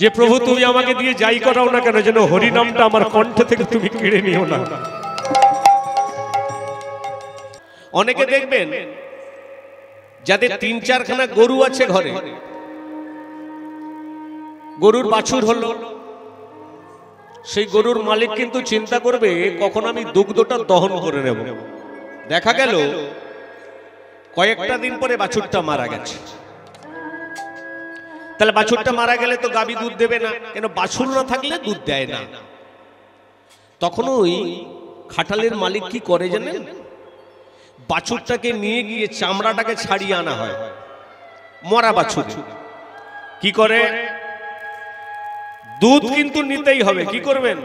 যে প্রভু তুমি আমাকে দিয়ে যাই করাও না কেন, যেন হরি নামটা আমার কণ্ঠ থেকে তুমি কেড়ে নিও না। অনেকে দেখবেন যাদের ৩-৪খানা গরু আছে ঘরে, গরুর বাছুর হলো, সেই গরুর মালিক কিন্তু চিন্তা করবে কখন আমি দুগ্ধটা দহন করে নেব। দেখা গেল কয়েকটা দিন পরে বাছুরটা মারা গেছে। তাহলে বাছুরটা মারা গেলে তো গাভী দুধ দেবে না, কেন বাছুর না থাকলে দুধ দেয় না। তখন ওই খাটালের মালিক কি করে জানেন, বাছুরটাকে নিয়ে গিয়ে চামড়াটাকে ছাড়িয়ে আনা হয়, মরা বাছুর। কি করে, দুধ কিন্তু নিতেই হবে, কি করবেন,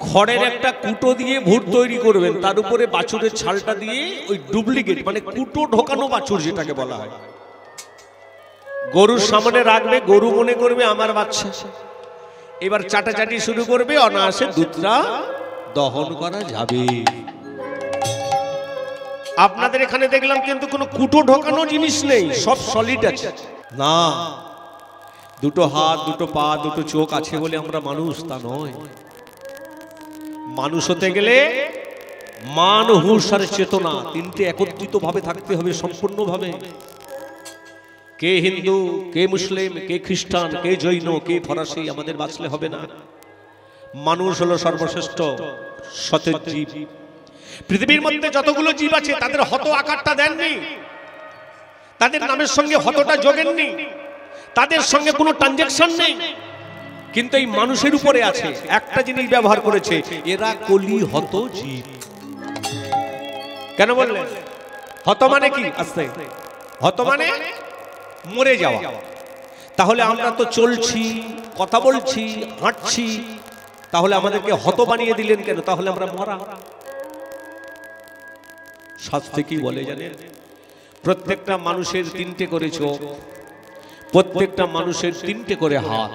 খড়ের একটা কুটো দিয়ে ভুট তৈরি করবেন, তার উপরে বাছুরের ছালটা দিয়ে ওই ডুপ্লিকেট মানে কুটো ঢোকানো বাছুর যেটাকে বলা হয়, গরুর সামনে রাখবে। গরু মনে করবে আমার বাচ্চা, এবার চাটাচাটি শুরু করবে, অনায়াসে দুধটা দহন করা যাবে। আপনাদের এখানে দেখলাম কিন্তু কোনো কুটো ঢোকানো জিনিস নেই, সব সলিড আছে। না, দুটো হাত, দুটো পা, দুটো চোখ আছে বলে আমরা মানুষ তা নয়। মানুষ হতে গেলে মান, হুঁশ আর চেতনা তিনটে একত্রিত ভাবে থাকতে হবে, সম্পূর্ণভাবে। কে হিন্দু, কে মুসলিম, কে খ্রিস্টান, কে জৈন, কে ফরাসি, আমাদের বাঁচলে হবে না। মানুষ হলো সর্বশ্রেষ্ঠ সতেজ জীব। পৃথিবীর মধ্যে যতগুলো জীব আছে তাদের হত আকারটা দেননি, তাদের নামের সঙ্গে হতটা যোগেননি, তাদের সঙ্গে কোনো ট্রানজাকশন নেই, কিন্তু এই মানুষের উপরে আছে। একটা জিনিস ব্যবহার করেছে, এরা কলি হত জীব। কেন বললেন হত মানে কি? আস্তে, হত মানে মরে যাওয়া। তাহলে আমরা তো চলছি, কথা বলছি, হাঁটছি, তাহলে আমাদেরকে হত বানিয়ে দিলেন কেন? তাহলে আমরা মরা। শাস্ত্রে কি বলে জানেন? প্রত্যেকটা মানুষের তিনটে করে চোখ, প্রত্যেকটা মানুষের তিনটে করে হাত,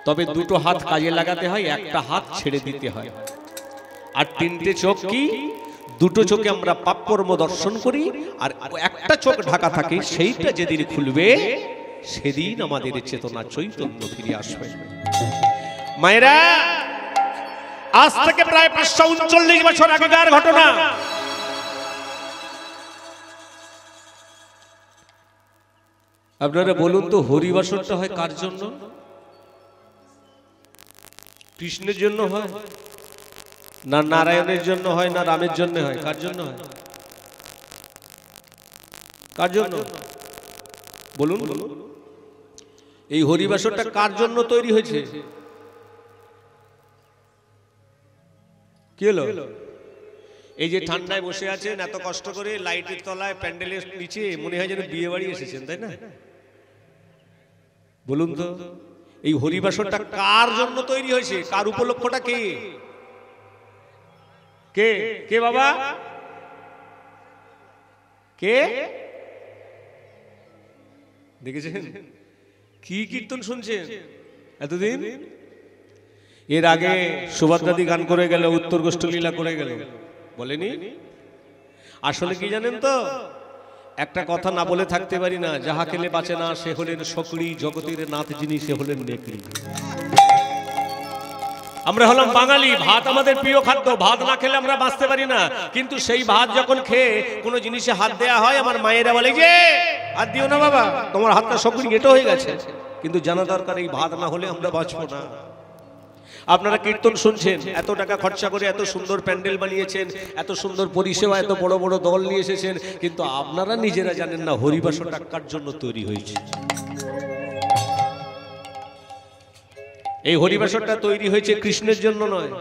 তবে দুটো হাত কাজে লাগাতে হয়, একটা হাত ছেড়ে দিতে হয়। আর তিনটে চোখ কি? দুটো চোখে আমরা পাপ কর্ম দর্শন করি, আর একটা চোখ ঢাকা থাকে, সেইটা যেদিন খুলবে সেদিন আমাদের চেতনা চৈতন্য ফিরে আসবে। মায়েরা, আজ থেকে প্রায় 539 বছর আগেকার ঘটনা। আপনারা বলুন তো, হরিবাসরটা হয় কার জন্য? কৃষ্ণের জন্য হয় না নারায়ণের জন্য হয় না রামের জন্য হয়? কার জন্য হয়? কার জন্য বলুন? এই হরিবাসরটা কার জন্য তৈরি হয়েছে? কি হলো? এই যে ঠান্ডায় বসে আছেন এত কষ্ট করে লাইটের তলায়, প্যান্ডেলের নিচে, মনে হয় যেন বিয়ে বাড়ি এসেছেন, তাই না? বলুন তো, এই হরিবাসরটা কার জন্য তৈরি হয়েছে? কার উপলক্ষটা কে? কে কে বাবা? কে দেখেছেন? কি কীর্তন শুনছেন এতদিন? এর আগে সুভদ্রাদি গান করে গেল, উত্তর গোষ্ঠ লীলা করে গেল, বলেনি? আসলে কি জানেন তো, একটা কথা না বলে থাকতে পারি না, যাহা খেলে বাঁচে না সে হলেন শকড়ি, জগতের নাথ যিনি সে হলেন নেকড়ি। আমরা হলাম বাঙালি, ভাত আমাদের প্রিয় খাদ্য, ভাত না খেলে আমরা বাঁচতে পারি না। কিন্তু সেই ভাত যখন খেয়ে কোনো জিনিসে হাত দেয়া হয়, আমার মায়েরা বলে যে হাত দিও না বাবা, তোমার হাতটা শকড়ি গেটো হয়ে গেছে। কিন্তু জানা দরকার এই ভাত না হলে আমরা বাঁচবো না। আপনারা কীর্তন শুনছেন, এত টাকা খরচা করে এত সুন্দর প্যান্ডেল বানিয়েছেন, এত সুন্দর পরিষেবা, এত বড় বড় দল নিয়ে এসেছেন, কিন্তু আপনারা নিজেরা জানেন না হরিবাসরটা কার জন্য তৈরি হয়েছে। এই হরিবাসরটা তৈরি হয়েছে কৃষ্ণের জন্য নয়,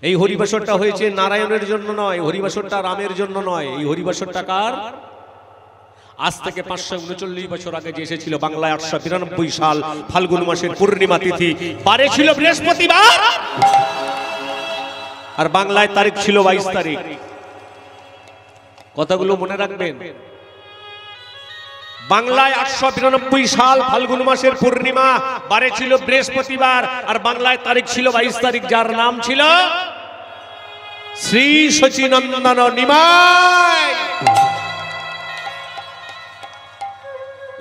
এই হরিবাসরটা হয়েছে নারায়ণের জন্য নয়, হরিবাসরটা রামের জন্য নয়। এই হরিবাসরটা কার? আজ থেকে 539 বছর আগে যে এসেছিল বাংলায় 893 সাল ফাল্গুন মাসের পূর্ণিমা তিথি, বারে ছিল বৃহস্পতিবার, আর বাংলায় তারিখ ছিল 22 তারিখ। কথাগুলো মনে রাখবেন। বাংলায় 892 সাল ফাল্গুন মাসের পূর্ণিমা, বারে ছিল বৃহস্পতিবার, আর বাংলায় তারিখ ছিল 22 তারিখ, যার নাম ছিল শ্রী সচিনন্দন নিমাই।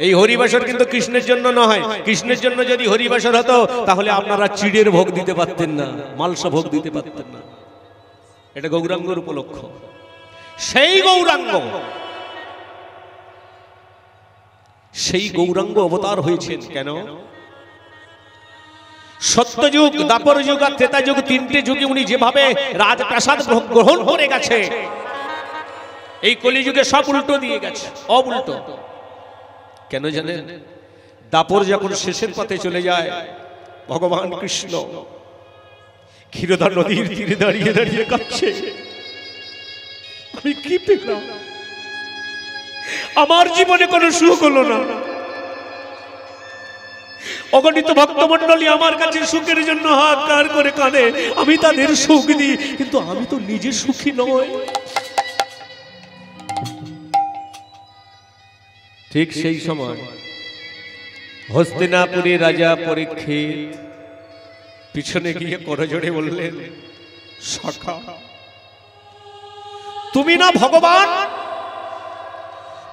এই হরিবাসর কিন্তু কৃষ্ণের জন্য নয়। কৃষ্ণের জন্য যদি হরিবাসর হতো তাহলে আপনারা চিড়ের ভোগ দিতে পারতেন না, মালসা ভোগ দিতে পারতেন না। এটা গৌরাঙ্গর উপলক্ষ। সেই গৌরাঙ্গ, সেই গৌরাঙ্গ অবতার হয়েছেন কেন? সত্যযুগ, দ্বাপর যুগ আর ত্রেতা যুগ, তিনটে যুগে উনি যেভাবে রাজপ্রাসাদ গ্রহণ করে গেছে, এই কলিযুগে সব উল্টো দিয়ে গেছে, অবুল্টো। কেন জানেন? দ্বাপর যখন শেষের পথে চলে যায়, ভগবান কৃষ্ণ ক্ষীরোদা নদীর তীরে দাঁড়িয়ে দাঁড়িয়ে কাঁদছে, আমি কি পেলাম? আমার জীবনে কোনো সুখ হলো না। অগণিত ভক্তমণ্ডলী আমার কাছে সুখের জন্য হাহাকার করে কাঁদে, আমি তাদের সুখ দিই, কিন্তু আমি তো নিজে সুখী নই। ঠিক সেই সময় হস্তিনাপুরের রাজা পরীক্ষিত পিছনে গিয়ে করজোড়ে বললেন, সখা তুমি না ভগবান,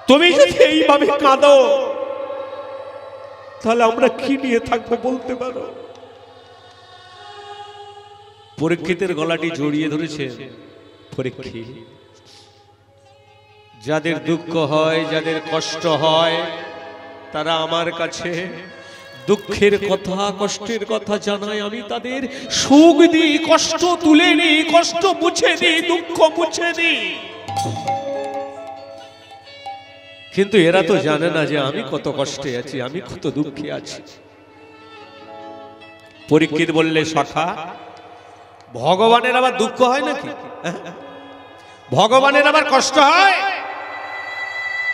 তুমি যদি এইভাবে কাঁদো তাহলে আমরা কি নিয়ে থাকবো বলতে পারো? পরীক্ষিতের গলাটি জড়িয়ে ধরেছে। পরীক্ষিত, যাদের দুঃখ হয়, যাদের কষ্ট হয়, তারা আমার কাছে দুঃখের কথা, কষ্টের কথা জানায়, আমি তাদের সুখ দিই, কষ্ট তুলে নিই, কষ্ট মুছে দিই, দুঃখ মুছে দিই। কিন্তু এরা তো জানে না যে আমি কত কষ্টে আছি, আমি কত দুঃখে আছি। পরীক্ষিত বললে, সখা ভগবানের আবার দুঃখ হয় নাকি? ভগবানের আবার কষ্ট হয়?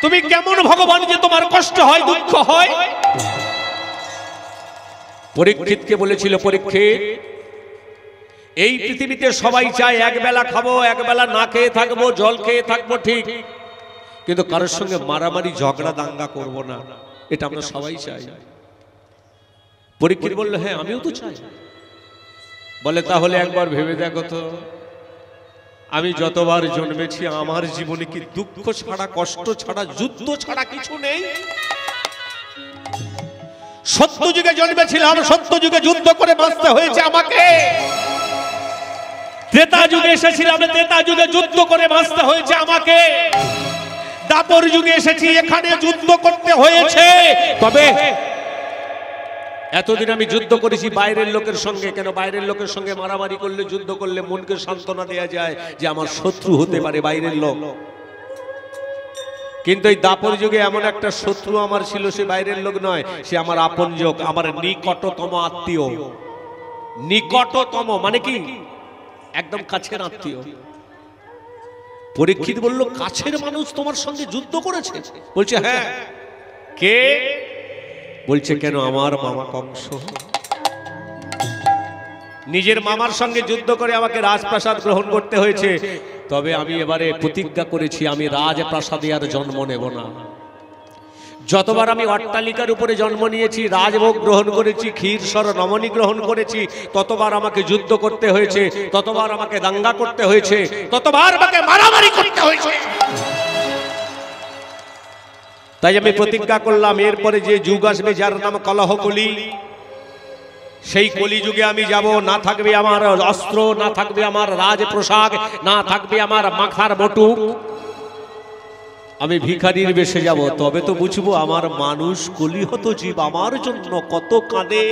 তুমি কেমন ভগবান যে তোমার কষ্ট হয়, দুঃখ হয়? পরীক্ষিতকে বলেছিল, পরীক্ষিত এই পৃথিবীতে সবাই চায় একবেলা খাবো, একবেলা না খেয়ে থাকবো, জল খেয়ে থাকবো, ঠিক, কিন্তু কারোর সঙ্গে মারামারি ঝগড়া দাঙ্গা করব না, এটা আমরা সবাই চাই। পরীক্ষিত বলল, হ্যাঁ আমিও তো চাই। বলে, তাহলে একবার ভেবে দেখো তো, আমি যতবার জন্মেছি আমার জীবনে কি দুঃখ ছাড়া, কষ্ট ছাড়া, যুদ্ধ ছাড়া কিছু নেই? সত্য যুগে জন্মেছিলাম, সত্য যুগে যুদ্ধ করে বাঁচতে হয়েছে আমাকে। ত্রেতা যুগে এসেছিলাম, ত্রেতা যুগে যুদ্ধ করে বাঁচতে হয়েছে আমাকে। দ্বাপর যুগে এসেছি, এখানে যুদ্ধ করতে হয়েছে। তবে এতদিন আমি যুদ্ধ করেছি বাইরের লোকের সঙ্গে। কেন? বাইরের লোকের সঙ্গে মারামারি করলে, যুদ্ধ করলে মনকে সান্ত্বনা দেয়া যায় যে আমার শত্রু হতে পারে বাইরের লোক। কিন্তু এই দ্বাপর যুগে এমন একটা শত্রু আমার ছিল, সে বাইরের লোক নয়, সে আমার আপনজন, আমার নিকটতম আত্মীয়। নিকটতম মানে কি? একদম কাছের আত্মীয়। পরীক্ষিত বলল, কাছের মানুষ তোমার সঙ্গে যুদ্ধ করেছে? বলছে, হ্যাঁ। কে? বলছে, কেন? আমার মামা কংস। নিজের মামার সঙ্গে যুদ্ধ করে আমাকে রাজপ্রাসাদ গ্রহণ করতে হয়েছে। তবে আমি এবারে প্রতিজ্ঞা করেছি, আমি রাজপ্রাসাদে আর জন্ম নেব না। যতবার আমি অট্টালিকার উপরে জন্ম নিয়েছি, রাজভোগ গ্রহণ করেছি, ক্ষীরসর রমণী গ্রহণ করেছি, ততবার আমাকে যুদ্ধ করতে হয়েছে, ততবার আমাকে দাঙ্গা করতে হয়েছে, ততবার আমাকে মারামারি করতে হয়েছে। তাই আমি প্রতিজ্ঞা করলাম, এরপরে যে যুগ আসবে যার নাম কলহ কলি, সেই কলি যুগে আমি যাব। না থাকবে আমার অস্ত্র, না থাকবে আমার রাজপ্রসাদ, না থাকবে আমার মাথার বটুক, আমি ভিখারির বেশে যাব। তবে তো বুঝবো আমার মানুষ কলিহত জীব আমার জন্য কত কাঁদে।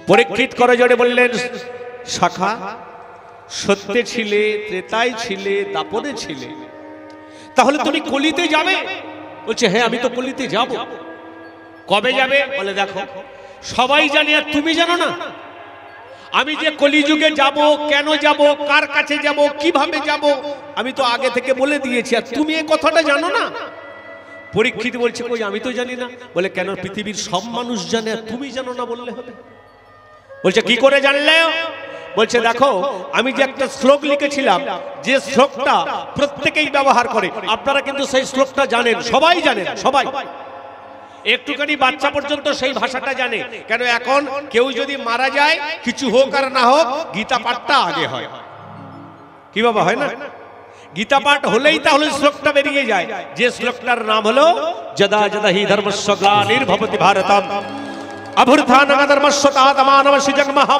পরীক্ষিত করে জোরে বললেন, সখা সত্যে ছিলে, ত্রেতায় ছিলে, দ্বাপরে ছিলে, তাহলে তুমি কলিতে যাবে? বলছে, হ্যাঁ আমি তো কলিতে যাব। কবে যাবে? বলে, দেখো সবাই জানে আর তুমি জানো না। আমি যে কলিযুগে যাব, কেন যাব, কার কাছে যাব, কিভাবে যাব, আমি তো আগে থেকে বলে দিয়েছি, আর তুমি এই কথাটা জানো না। পরীক্ষিত বলছে, কই আমি তো জানি না। বলে, কেন? পৃথিবীর সব মানুষ জানে আর তুমি জানো না বললে হবে? বলছে, কি করে জানলে? বলছে, দেখো আমি যে একটা শ্লোক লিখেছিলাম, যে শ্লোকটা প্রত্যেকেই ব্যবহার করে, আপনারা কিন্তু সেই শ্লোকটা জানেন, সবাই জানেন, সবাই। একটুখানি বাচ্চা পর্যন্ত সেই ভাষাটা জানে। কেন? এখন কেউ যদি মারা যায়, কিছু হোক আর না হোক, গীতা পাঠটা আগে হয়। কি বাবা, হয় না? গীতা পাঠ হলেই তাহলে শ্লোকটা বেরিয়ে যায়, যে শ্লোকটার নাম হলো যদা যদা হি ধর্মস্য গ্লানির্ভবতি ভারতম অভ্যুত্থানং ধর্মস্য তদাত্মানমসি জগমহঃ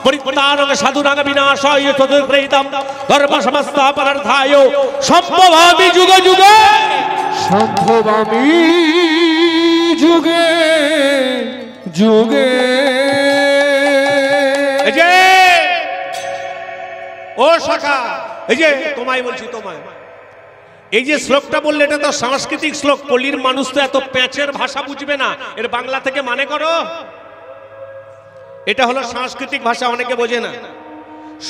পরিত্রাণং সাধুনাং বিনাশায় তদুর্গৃহীতং ধর্ম সংস্থাপনার্থায় সম্ভবামি যুগে যুগে, সম্ভবামি যুগে যুগে। এই যে ও শাখা, এই যে তোমায় বলছি, তোমায় এই যে শ্লোকটা বললে এটা তো সাংস্কৃতিক শ্লোক, পল্লীর মানুষ তো এত প্যাঁচের ভাষা বুঝবে না, এর বাংলা থেকে মানে করো। এটা হলো সাংস্কৃতিক ভাষা, অনেকে বোঝে না,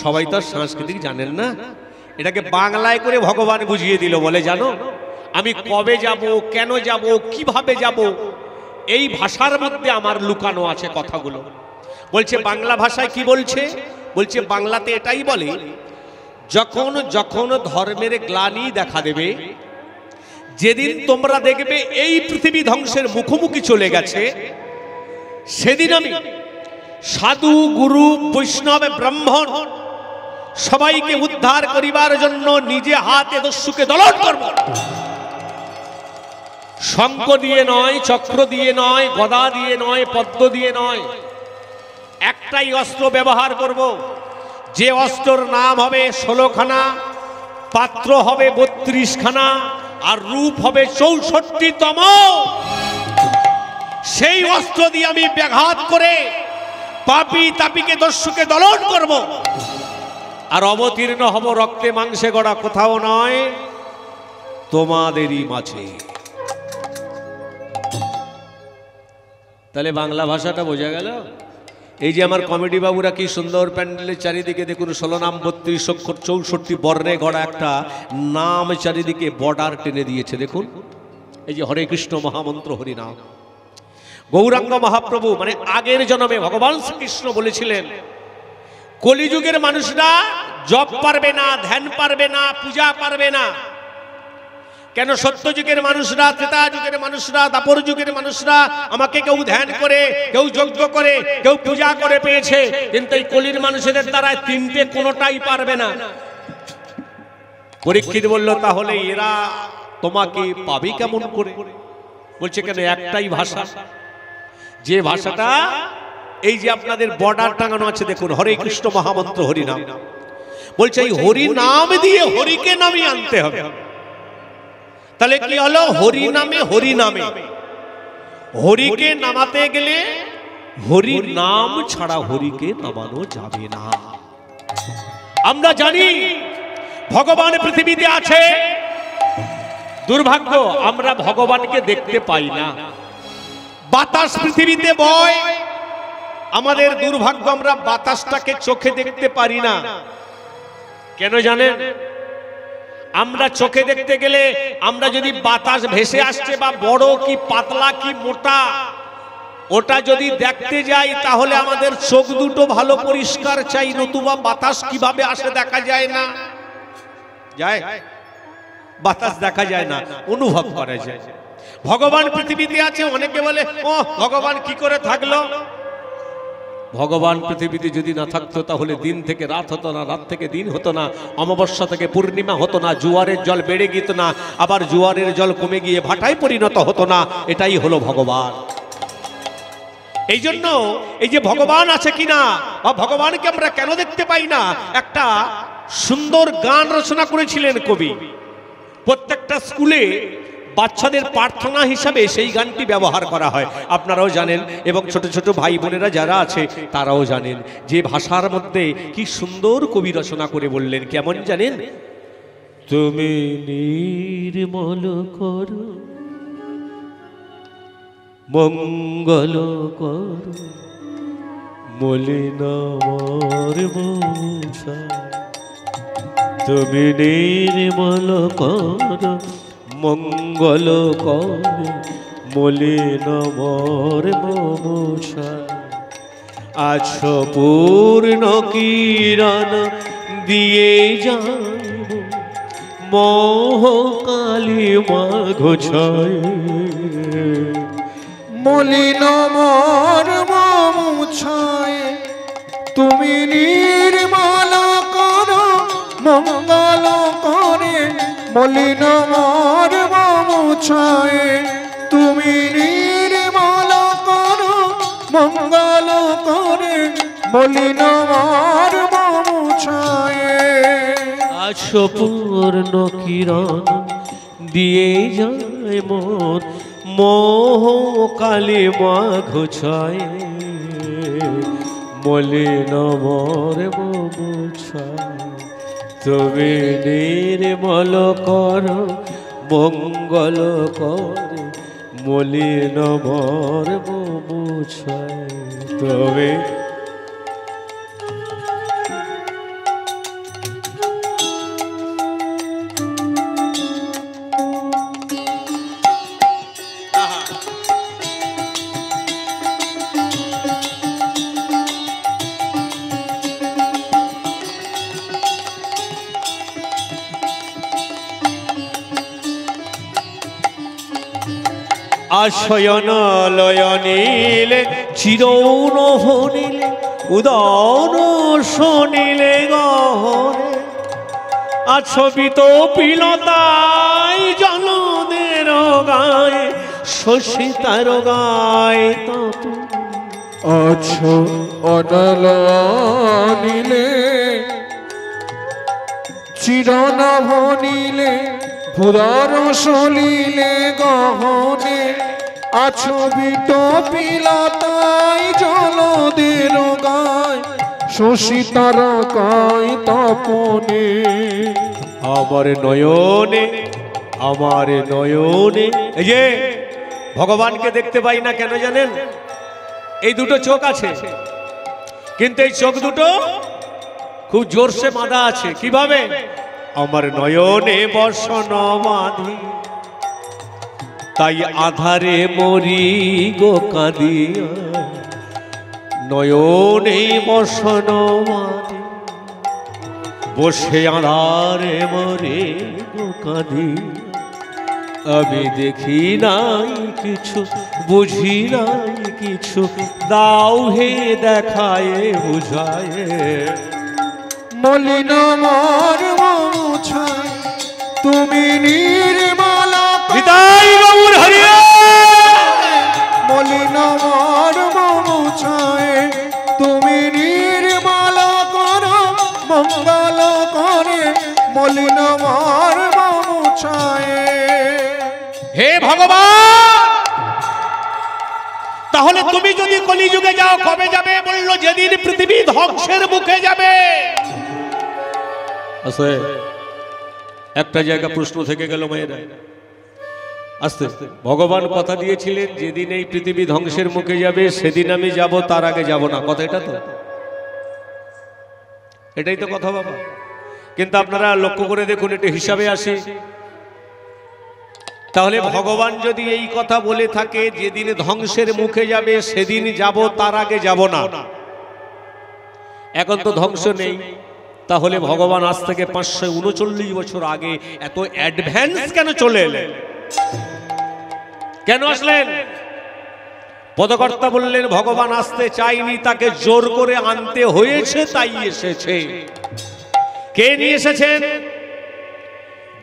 সবাই তো সাংস্কৃতিক জানেন না। এটাকে বাংলায় করে ভগবান বুঝিয়ে দিল, বলে জানো আমি কবে যাব, কেন যাব, কিভাবে যাব, এই ভাষার মধ্যে আমার লুকানো আছে কথাগুলো। বলছে বাংলা ভাষায় কি বলছে, বলছে বাংলাতে এটাই বলে, যখন যখন ধর্মের গ্লানি দেখা দেবে, যেদিন তোমরা দেখবে এই পৃথিবী ধ্বংসের মুখোমুখি চলে গেছে, সেদিন আমি সাধু গুরু বৈষ্ণব ব্রাহ্মণ সবাইকে উদ্ধার করিবার জন্য নিজে হাতে দস্যুকে দলন করব। শঙ্খ দিয়ে নয়, চক্র দিয়ে নয়, গদা দিয়ে নয়, পদ্ম দিয়ে নয়, একটাই অস্ত্র ব্যবহার করব, যে অস্ত্রর নাম হবে 16খানা, পাত্র হবে 32খানা, আর রূপ হবে 64তম। সেই অস্ত্র দিয়ে আমি ব্যাঘাত করে পাপী তাপীকে দস্যুকে দলন করব, আর অবতীর্ণ হব রক্তে মাংসে গড়া কোথাও নয়, তোমাদেরই মাঝে। তাহলে বাংলা ভাষাটা বোঝা গেল। এই যে আমার কমেডি বাবুরা কি সুন্দর প্যান্ডেলের চারিদিকে দেখুন 16 নাম 32 অক্ষর 64 বর্ণে গড়া একটা নাম চারিদিকে বর্ডার টেনে দিয়েছে। দেখুন এই যে হরে কৃষ্ণ মহামন্ত্র হরিনাম। গৌরাঙ্গ মহাপ্রভু মানে আগের জন্মে ভগবান শ্রীকৃষ্ণ বলেছিলেন, কলিযুগের মানুষরা জপ পারবে না, ধ্যান পারবে না, পূজা পারবে না। কেন? সত্যযুগের মানুষরা, ত্রেতা যুগের মানুষরা, দাপর যুগের মানুষরা আমাকে কেউ ধ্যান করে, কেউ যজ্ঞ করে, কেউ পূজা করে পেয়েছে, কিন্তু এই কলির মানুষদের দ্বারা তিনটে কোনোটাই পারবে না। পরীক্ষিত বলল, তাহলে এরা তোমাকে পাবে কেমন করে? বলছে কেন, একটাই ভাষা, যে ভাষাটা এই যে আপনাদের বর্ডার টাঙানো আছে দেখুন, হরে কৃষ্ণ মহামন্ত্র হরিনাম। বলছে এই হরি নাম দিয়ে হরিকে নামে আনতে হবে। তাহলে কি হলো, হরি নামে হরি নামে, হরিকে নামাতে গেলে হরি নাম ছাড়া হরিকে নামানো যাবে না। আমরা জানি ভগবান পৃথিবীতে আছে, দুর্ভাগ্য আমরা ভগবানকে দেখতে পাই না। বাতাস পৃথিবীতে বয়, আমাদের দুর্ভাগ্য আমরা বাতাসটাকে চোখে দেখতে পারি না। কেন জানেন? আমরা চোখে দেখতে গেলে আমরা যদি বাতাস ভেসে আসছে বা বড় কি পাতলা কি মোটা, ওটা যদি দেখতে যাই তাহলে আমাদের চোখ দুটো ভালো পরিষ্কার চাই, নতুবা বাতাস কিভাবে আসে দেখা যায় না। যায় বাতাস দেখা যায় না, অনুভব করা যায়। ভগবান পৃথিবীতে আছে, অনেকে বলে ও ভগবান কি করে থাকলো? ভগবান পৃথিবীতে যদি না থাকতো তাহলে দিন থেকে রাত হতো না, রাত থেকে দিন হতো না, অমাবস্যা থেকে পূর্ণিমা হতো না, জোয়ারের জল বেড়ে যেত না, আবার জোয়ারের জল কমে গিয়ে ভাটায় পরিণত হতো না। এটাই হলো ভগবান। এই জন্য এই যে ভগবান আছে কিনা বা ভগবানকে আমরা কেন দেখতে পাই না, একটা সুন্দর গান রচনা করেছিলেন কবি। প্রত্যেকটা স্কুলে বাচ্চাদের প্রার্থনা হিসাবে সেই গানটি ব্যবহার করা হয়, আপনারাও জানেন এবং ছোট ছোট ভাই বোনেরা যারা আছে তারাও জানেন। যে ভাষার মধ্যে কি সুন্দর কবি রচনা করে বললেন, কেমন জানেন? তুমি নির্মল করো, মঙ্গল করো, মলিন মর্মছা। তুমি নির্মল করো, মঙ্গল করে, মলিন মর্মছা। আছো পূর্ণ কিরণ দিয়ে যাব, মোহকালী মাঘ ছয়। মলিন মর্মছায় তুমি নির্মল করো, মঙ্গল করে, মলিন মর্ম মুছায়ে তুমি নির্মল করো মঙ্গল করে মলিন মর্ম মুছায়ে। আছো পূর্ণ কিরণ দিয়ে যায় মোর মোহ কালে মাঘ ছয় মলিন মর্ম মুছায় তুমি নির্মল কর মঙ্গল করে মলিন মর্ম মুছায় তবে। আশয়ন লয়নীলে চিরৌন ভনিলে উদন শনিলে গহরে আছবিত পিলতায় জলদের গায়ে শশিতার গায়ে তপ। আছো অনল নীলে চিরন ভনিলে ভুরার সলিলে গহনে আছো বিট পিলাতাই জলদের গায় শশিতার গায় তপনে। আমার নয়নে আমার নয়নে এই যে ভগবানকে দেখতে পাই না কেন জানেন? এই দুটো চোখ আছে, কিন্তু এই চোখ দুটো খুব জোরসে বাঁধা আছে। কিভাবে? আমার নয়নে বসন বাঁধি তাই আধারে মরি গো কাঁদিয়া নয়নে বসন বাঁধি বসে আধারে মরি গো কাঁদিয়া। আমি দেখি নাই কিছু বুঝি নাই কিছু দাও হে দেখায় বুঝায় মলিন মর্ম মুছায় তুমি নির্মল গৌর হরিয়া। মলিন মর্ম মুছায় তুমি নির্মল করো মঙ্গল করে মলিন মর্ম মুছায়। হে ভগবান, তাহলে তুমি যদি কলিযুগে যাও কবে যাবে? বললো যেদিন পৃথিবী ধ্বংসের মুখে যাবে। আচ্ছা, একটা জায়গা প্রশ্ন থেকে গেল মায়েরা। আস্তে আস্তে ভগবান কথা দিয়েছিলেন যেদিন এই পৃথিবী ধ্বংসের মুখে যাবে সেদিন আমি যাব, তার আগে যাব না। কথা এটা তো, এটাই তো কথা বাবা। কিন্তু আপনারা লক্ষ্য করে দেখুন, এটা হিসাবে আসে। তাহলে ভগবান যদি এই কথা বলে থাকে যেদিন ধ্বংসের মুখে যাবে সেদিন যাব, তার আগে যাব না, এখন তো ধ্বংস নেই, তাহলে ভগবান আজ থেকে 539 বছর আগে এত অ্যাডভান্স কেন চলে এলেন? কেন আসলেন? পদকর্তা বললেন ভগবান আসতে চাইনি, তাকে জোর করে আনতে হয়েছে, তাই এসেছে। কে নিয়ে এসেছেন?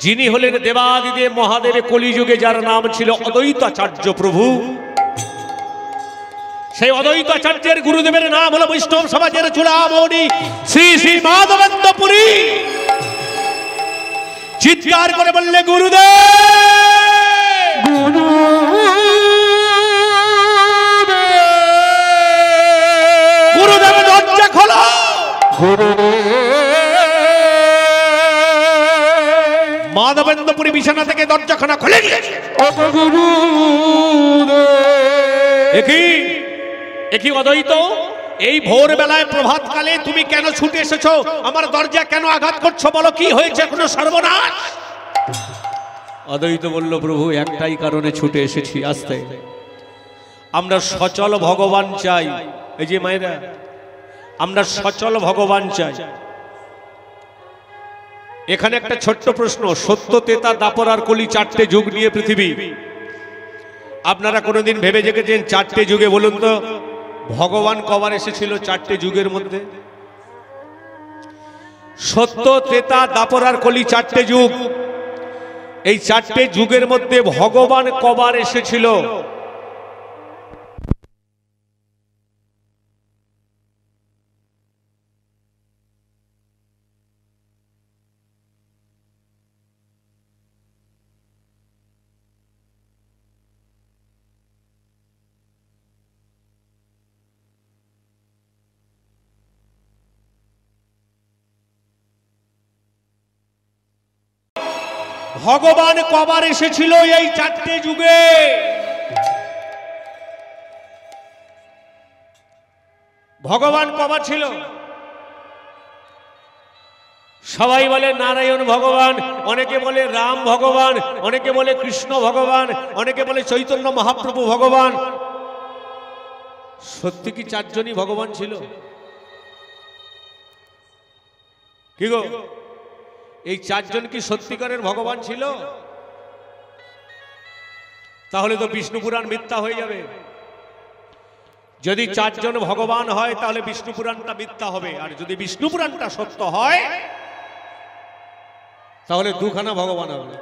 যিনি হলেন দেবাদিদেব মহাদেব, কলিযুগে যার নাম ছিল অদ্বৈতাচার্য প্রভু। সেই অদ্বৈতাচার্যের গুরুদেবের নাম হলো বৈষ্ণব সমাজের চূড়ামণি শ্রী শ্রী মাধবেন্দ্র পুরী। চিৎকার করে বললে গুরুদেব, গুরুদেব দরজা খোলো। মাধবেন্দ্রপুরী বিছানা থেকে দরজাখানা খুলে দিয়েছে। একই অদ্বৈত, এই ভোর বেলায় প্রভাত কালে তুমি কেন ছুটে এসেছো? আমার দরজা কেন আঘাত করছো? বলো কি হয়েছে? কোনো সর্বনাশ? অদ্বৈত বলল প্রভু একটাই কারণে ছুটে এসেছি। আস্তে, আমরা সচল ভগবান চাই। এই যে মায়েরা, আমরা সচল ভগবান চাই। এখানে একটা ছোট্ট প্রশ্ন, সত্য, তেতা, দাপর আর কলি, চারটে যুগ নিয়ে পৃথিবী। আপনারা কোনোদিন ভেবে দেখেছেন চারটে যুগে? বলুন তো ভগবান কবার এসেছিল চারটে যুগের মধ্যে? সত্য, ত্রেতা, দাপর আর কলি, চারটে যুগ। এই চারটে যুগের মধ্যে ভগবান কবার এসেছিল? ভগবান কবার এসেছিল এই চারটে যুগে? ভগবান কবার ছিল? সবাই বলে নারায়ণ ভগবান, অনেকে বলে রাম ভগবান, অনেকে বলে কৃষ্ণ ভগবান, অনেকে বলে চৈতন্য মহাপ্রভু ভগবান। সত্যি কি চারজনই ভগবান ছিল? কি গো, এই চারজন কি সত্যিকারের ভগবান ছিল? তাহলে তো বিষ্ণু পুরাণ মিথ্যা হয়ে যাবে। যদি চারজন ভগবান হয় তাহলে বিষ্ণু পুরাণটা মিথ্যা হবে, আর যদি বিষ্ণু পুরাণটা সত্য হয় তাহলে দুখানা ভগবান হবে।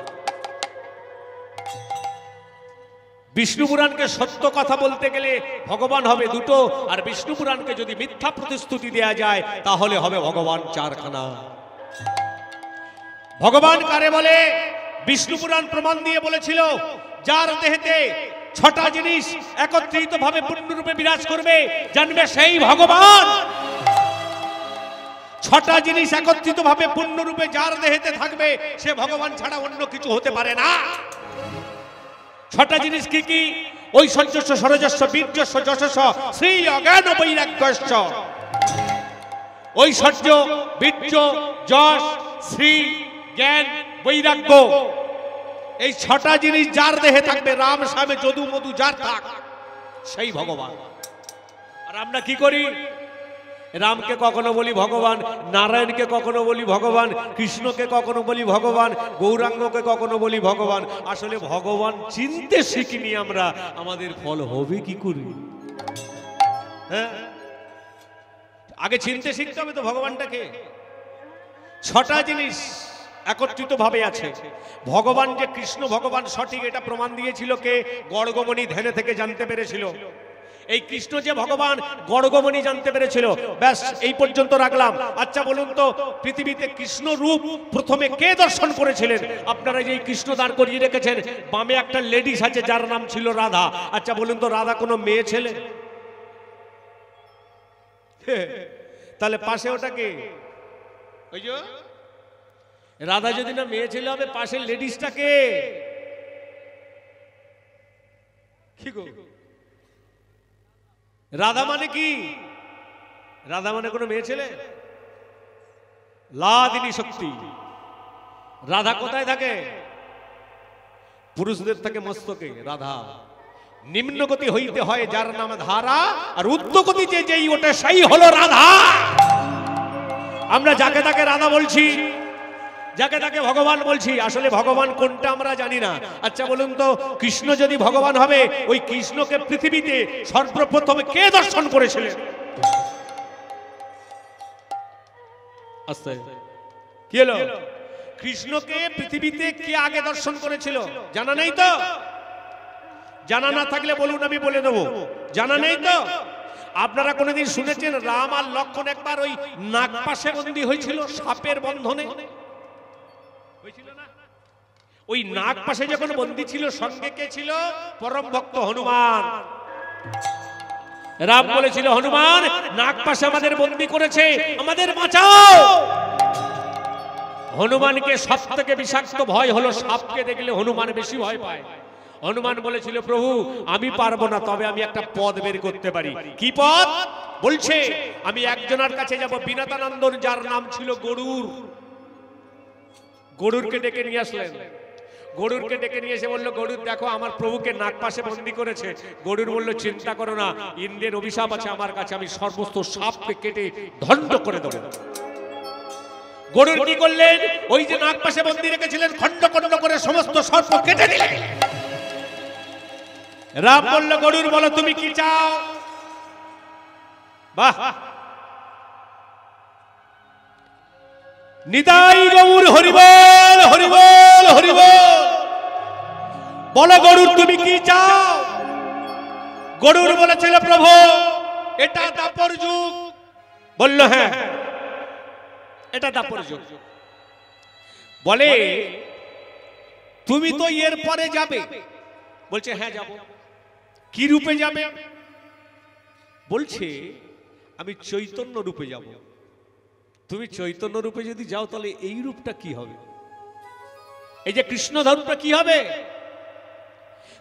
বিষ্ণু পুরাণকে সত্য কথা বলতে গেলে ভগবান হবে দুটো, আর বিষ্ণু পুরাণকে যদি মিথ্যা প্রতিশ্রুতি দেয়া যায় তাহলে হবে ভগবান চারখানা। ভগবান কারে বলে? বিষ্ণু পুরাণ প্রমাণ দিয়ে বলেছিল যার দেহেতে ছটা জিনিস একত্রিত ভাবে পূর্ণরূপে বিরাজ করবে জানবে সেই ভগবান। ছটা জিনিস একত্রিত ভাবে পূর্ণরূপে যার দেহেতে থাকবে সে ভগবান ছাড়া অন্য কিছু হতে পারে না। ছটা জিনিস কি কি? ঐশ্বর্যস্য সরজস্য বীর্যস্য যশস্য শ্রী অজ্ঞান বৈরাগ্যস্য। ঐশ্বর্য, বীর্য, যশ, শ্রী, জ্ঞান, বৈরাগ্য, এই ছটা জিনিস যার দেহে থাকবে, রাম শ্যামে যদু মধু যার থাক সেই ভগবান। আর আমরা কি করি? রামকে কখনো বলি ভগবান, নারায়ণকে কখনো বলি ভগবান, কৃষ্ণকে কখনো বলি ভগবান, গৌরাঙ্গকে কখনো বলি ভগবান। আসলে ভগবান চিনতে শিখিনি আমরা, আমাদের ফল হবে কি করি? হ্যাঁ, আগে চিনতে শিখতে হবে তো ভগবানটাকে। ছটা জিনিস একত্রিত ভাবে আছে। ভগবান যে কৃষ্ণ ভগবান সঠিক এটা প্রমাণ দিয়েছিল কে? গড়গমণি ধ্যানে থেকে জানতে পেরেছিল। এই কৃষ্ণ যে ভগবান গড়গমণি জানতে পেরেছিল। ব্যাস এই পর্যন্ত রাখলাম। আচ্ছা বলুন তো, পৃথিবীতে কৃষ্ণ রূপ প্রথমে কে দর্শন করেছিলেন? আপনারা যে কৃষ্ণ দাঁড় করিয়ে রেখেছেন, বামে একটা লেডিস আছে যার নাম ছিল রাধা। আচ্ছা বলুন তো, রাধা কোনো মেয়ে ছেলে? তাহলে পাশে ওটা কে? ওই যে রাধা যদি না মেয়ে ছেলে হবে, পাশের লেডিসটা কে? কি গো, রাধা মানে কি? রাধা মানে কোনো মেয়ে ছেলে? লাদিনী শক্তি। রাধা কোথায় থাকে? পুরুষদের থাকে মস্তকে রাধা। নিম্নগতি হইতে হয় যার নাম ধারা, আর উচ্চগতি যে যেই ওঠে সেই হলো রাধা। আমরা যাকে তাকে রাধা বলছি, যাকে তাকে ভগবান বলছি, আসলে ভগবান কোনটা আমরা জানি না। আচ্ছা বলুন তো, কৃষ্ণ যদি ভগবান হবে, ওই কৃষ্ণকে পৃথিবীতে সর্বপ্রথমে কে দর্শন করেছিলেন? আস্তে কি হলো? কৃষ্ণকে পৃথিবীতে কে আগে দর্শন করেছিল জানা নেই তো? জানা না থাকলে বলুন, আমি বলে দেবো। জানা নেই তো? আপনারা কোনোদিন শুনেছেন রাম আর লক্ষ্মণ একবার ওই নাগপাশে বন্দী হয়েছিল সাপের বন্ধনে? ওই নাগ পাশে যখন বন্দী ছিল, সঙ্গে কে ছিল? পরম ভক্ত হনুমান। রাম বলেছিল, হনুমান নাগ পাশে আমাদের বন্দী করেছে, আমাদের বাঁচাও। হনুমানকে সব থেকে বিষাক্ত ভয় হলো সাপকে দেখলে হনুমান বেশি ভয় পায়। হনুমান বলেছিল, প্রভু আমি পারবো না, তবে আমি একটা পদ বের করতে পারি। কি পদ? বলছে, আমি একজনের কাছে যাব, বিনাতানন্দন, যার নাম ছিল গরুর। গরুরকে ডেকে নিয়ে আসলেন। গরুরকে ডেকে নিয়ে এসে বললো, গরুর দেখো আমার প্রভুকে নাগপাশে বন্দী করেছে। গরুর বলল, চিন্তা করো না, ইন্দ্রের অভিশাপ আছে আমার কাছে, আমি সমস্ত সাপকে কেটে দণ্ড করে দেবো। গরুর কি করলেন? ওই যে নাগপাশে বন্দী রেখেছিলেন, খণ্ড খণ্ড করে সমস্ত সর্প কেটে দিলেন। রাম বলল, গরুর বলো তুমি কি চাও? বাহ, নিতাই গৌর হরিবল হরিবল হরিবল। বলো গরুর তুমি কি চাও? গরুর বলেছিল প্রভু এটা দাপর যুগ। বলল হ্যাঁ এটা দাপর যুগ। বলে তুমি তো এর পরে যাবে। বলছে হ্যাঁ যাব। কি রূপে যাবে? বলছে আমি চৈতন্য রূপে যাব। তুমি চৈতন্য রূপে যদি যাও তাহলে এই রূপটা কি হবে? এই যে কৃষ্ণ রূপটা কি হবে?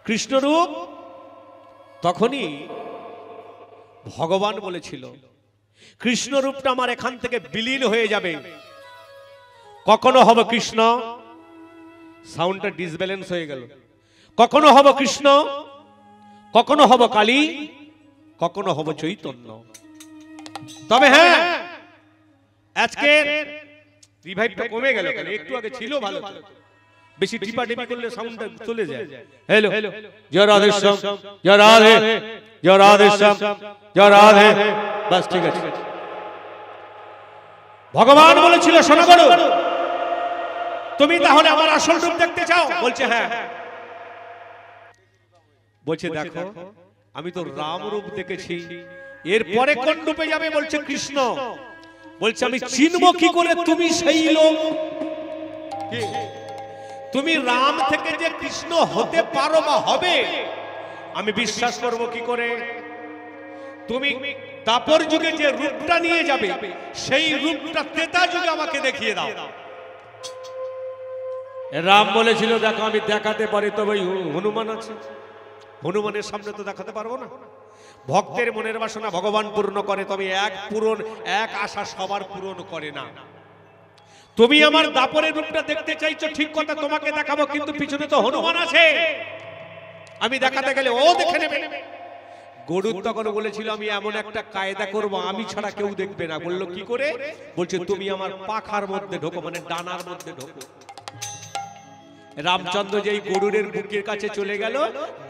কৃষ্ণ রূপ তখনই ভগবান বলেছিল কৃষ্ণ রূপটা আমার এখান থেকে বিলীন হয়ে যাবে। কখনো হবে কৃষ্ণ, সাউন্ডটা ডিসব্যালেন্স হয়ে গেল। কখনো হবে কৃষ্ণ, কখনো হবে কালী, কখনো হবে চৈতন্য। তবে হ্যাঁ আজকে রিভাইভটা কমে গেল কেন? একটু আগে ছিল ভালো, বেশি টিপাটিপি করলে সাউন্ডটা চলে যায়। হ্যালো জয় রাধে শ্যাম, জয় রাধে, জয় রাধে শ্যাম, জয় রাধে। বাস ঠিক আছে। ভগবান বলেছিল শোনো গরু তুমি তাহলে আমার আসল রূপ দেখতে চাও? বলছে হ্যাঁ। বলছে দেখো আমি তো রাম রূপ দেখেছি, এরপরে কোন রূপে যাবে? বলছে কৃষ্ণ। বলছে আমি চিনব কি করে তুমি সেই লোক? তুমি রাম থেকে যে কৃষ্ণ হতে পারো বা হবে আমি বিশ্বাস করব কি করে? তুমি দাপর যুগে যে রূপটা নিয়ে যাবে সেই রূপটা ত্রেতা যুগে আমাকে দেখিয়ে দাও। রাম বলেছিল দেখো আমি দেখাতে পারি, তবে হনুমান আছে, হনুমানের সামনে তো দেখাতে পারবো না। ভক্তের মনের বাসনা ভগবান পূর্ণ করে, তবে এক আশা সবার পূরণ করে না। তুমি আমার দাপরের রূপটা দেখতে চাইছো ঠিক কথা, তোমাকে দেখাবো, কিন্তু পিছনে তো হনুমান আছে, আমি দেখাতে গেলে ও দেখে নেবে। গরুর তখন বলেছিল আমি এমন একটা কায়দা করব আমি ছাড়া কেউ দেখবে না। বললো কি করে? বলছে তুমি আমার পাখার মধ্যে ঢোকো, মানে ডানার মধ্যে ঢোকো। রামচন্দ্র যেই গরুরের বুকের কাছে চলে গেল,